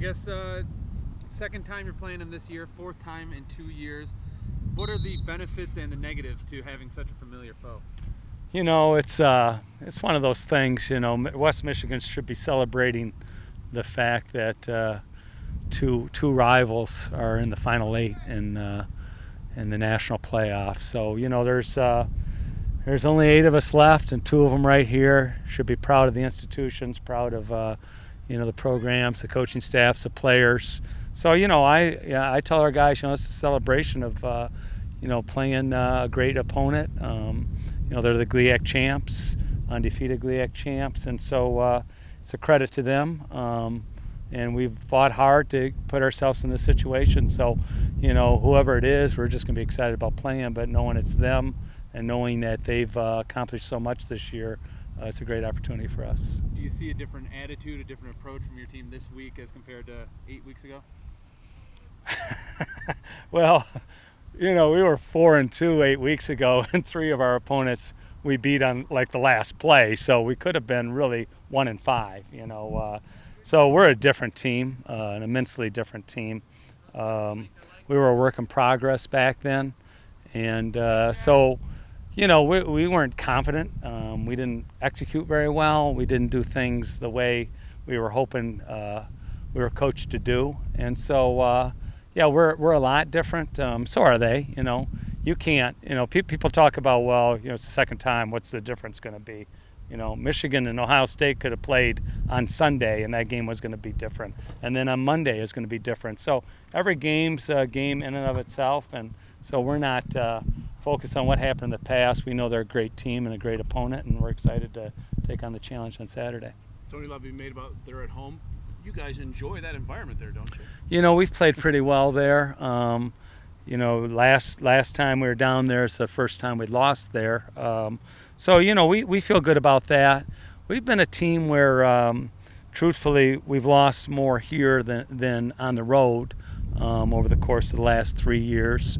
guess second time you're playing them this year, fourth time in 2 years. What are the benefits and the negatives to having such a familiar foe? You know, it's one of those things. You know, West Michigan should be celebrating the fact that two rivals are in the Final Eight in the national playoffs. So you know, there's only 8 of us left, and 2 of them right here. Should be proud of the institutions, proud of the programs, the coaching staffs, the players. So you know, I tell our guys, you know, it's a celebration of playing a great opponent. They're the GLIAC champs, undefeated GLIAC champs, and so it's a credit to them. And we've fought hard to put ourselves in this situation. So, you know, whoever it is, we're just going to be excited about playing. But knowing it's them and knowing that they've accomplished so much this year, it's a great opportunity for us. Do you see a different attitude, a different approach from your team this week as compared to 8 weeks ago? Well, you know, we were 4-2 8 weeks ago, and 3 of our opponents we beat on like the last play. So we could have been really 1-5. You know. So we're a different team, an immensely different team. We were a work in progress back then, and so, you know, we weren't confident. We didn't execute very well. We didn't do things the way we were hoping we were coached to do, and so we're a lot different. So are they. You know, you can't. You know, people talk about, well, you know, it's the second time. What's the difference going to be? You know, Michigan and Ohio State could have played on Sunday, and that game was going to be different. And then on Monday is going to be different. So every game's a game in and of itself, and so we're not focused on what happened in the past. We know they're a great team and a great opponent, and we're excited to take on the challenge on Saturday. Tony, love you made about they're at home. You guys enjoy that environment there, don't you? You know, we've played pretty well there. You know, last time we were down there, it's the first time we lost there. So, you know, we feel good about that. We've been a team where, truthfully, we've lost more here than on the road over the course of the last 3 years.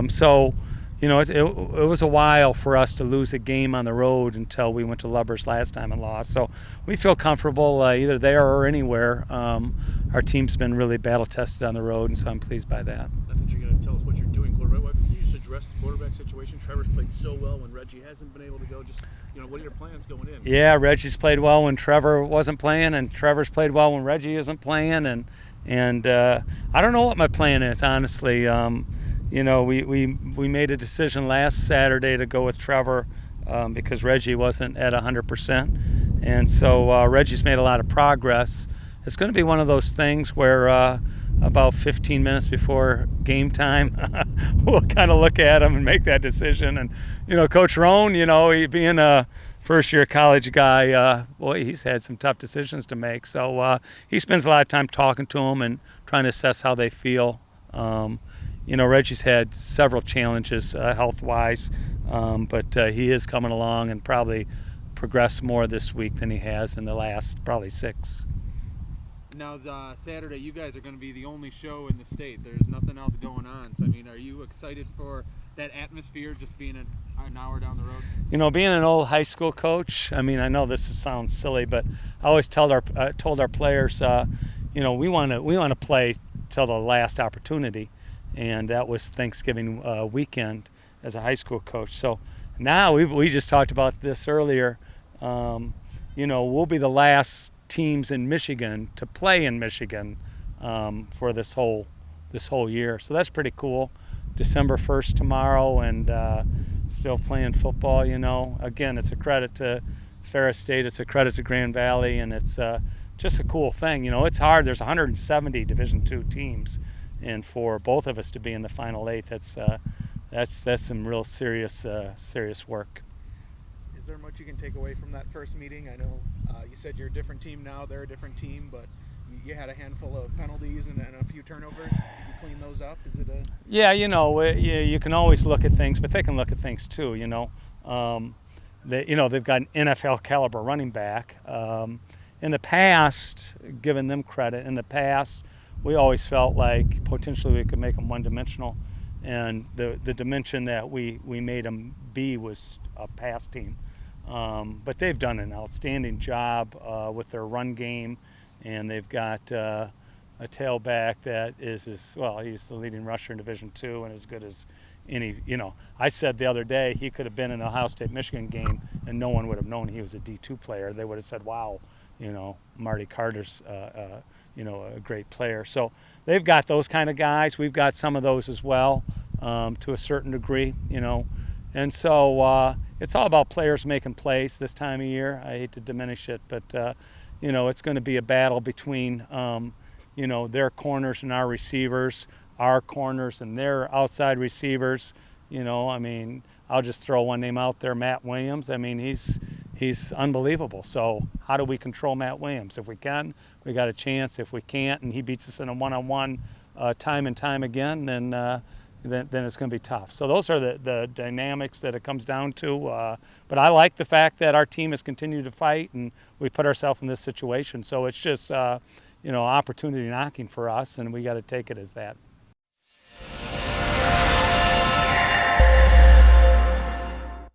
So, you know, it was a while for us to lose a game on the road until we went to Lubbers last time and lost. So we feel comfortable either there or anywhere. Our team's been really battle-tested on the road, and so I'm pleased by that. I thought you were going to tell us what you're doing, quarterback. Can you just address the quarterback situation? Trevor's played so well when Reggie hasn't been able to go. Just, you know, what are your plans going in? Yeah, Reggie's played well when Trevor wasn't playing, and Trevor's played well when Reggie isn't playing. And I don't know what my plan is, honestly. You know, we made a decision last Saturday to go with Trevor because Reggie wasn't at 100%. And so Reggie's made a lot of progress. It's going to be one of those things where about 15 minutes before game time, we'll kind of look at him and make that decision. And, you know, Coach Roan, you know, he being a first-year college guy, boy, he's had some tough decisions to make. So he spends a lot of time talking to them and trying to assess how they feel. You know, Reggie's had several challenges health-wise, but he is coming along and probably progressed more this week than he has in the last probably 6. Now, Saturday, you guys are going to be the only show in the state. There's nothing else going on. So, I mean, are you excited for that atmosphere just being an hour down the road? You know, being an old high school coach, I mean, I know this sounds silly, but I always told our players, you know, we want to play till the last opportunity. And that was Thanksgiving weekend as a high school coach. So now we just talked about this earlier. You know, we'll be the last teams in Michigan to play in Michigan for this whole year. So that's pretty cool. December 1st tomorrow, and still playing football. You know, again, it's a credit to Ferris State. It's a credit to Grand Valley, and it's just a cool thing. You know, it's hard. There's 170 Division II teams. And for both of us to be in the Final 8, that's some real serious work. Is there much you can take away from that first meeting? I know you said you're a different team now; they're a different team, but you had a handful of penalties and a few turnovers. Did you clean those up? Is it a? Yeah, you know, you can always look at things, but they can look at things too. You know, they've got an NFL caliber running back. In the past, giving them credit, in the past, we always felt like potentially we could make them one-dimensional, and the dimension that we made them be was a pass team. But they've done an outstanding job with their run game, and they've got a tailback that is well, he's the leading rusher in Division II and as good as any. I said the other day he could have been in the Ohio State-Michigan game and no one would have known he was a D2 player. They would have said, wow, Marty Carter's, a great player. So they've got those kind of guys. We've got some of those as well, to a certain degree, And so it's all about players making plays this time of year. I hate to diminish it, but, it's going to be a battle between, their corners and our receivers, our corners and their outside receivers. I'll just throw one name out there, Matt Williams. He's unbelievable. So how do we control Matt Williams? If we can, we got a chance. If we can't, and he beats us in a one-on-one time and time again, then it's going to be tough. So those are the dynamics that it comes down to. But I like the fact that our team has continued to fight, and we put ourselves in this situation. So it's just, opportunity knocking for us, and we got to take it as that.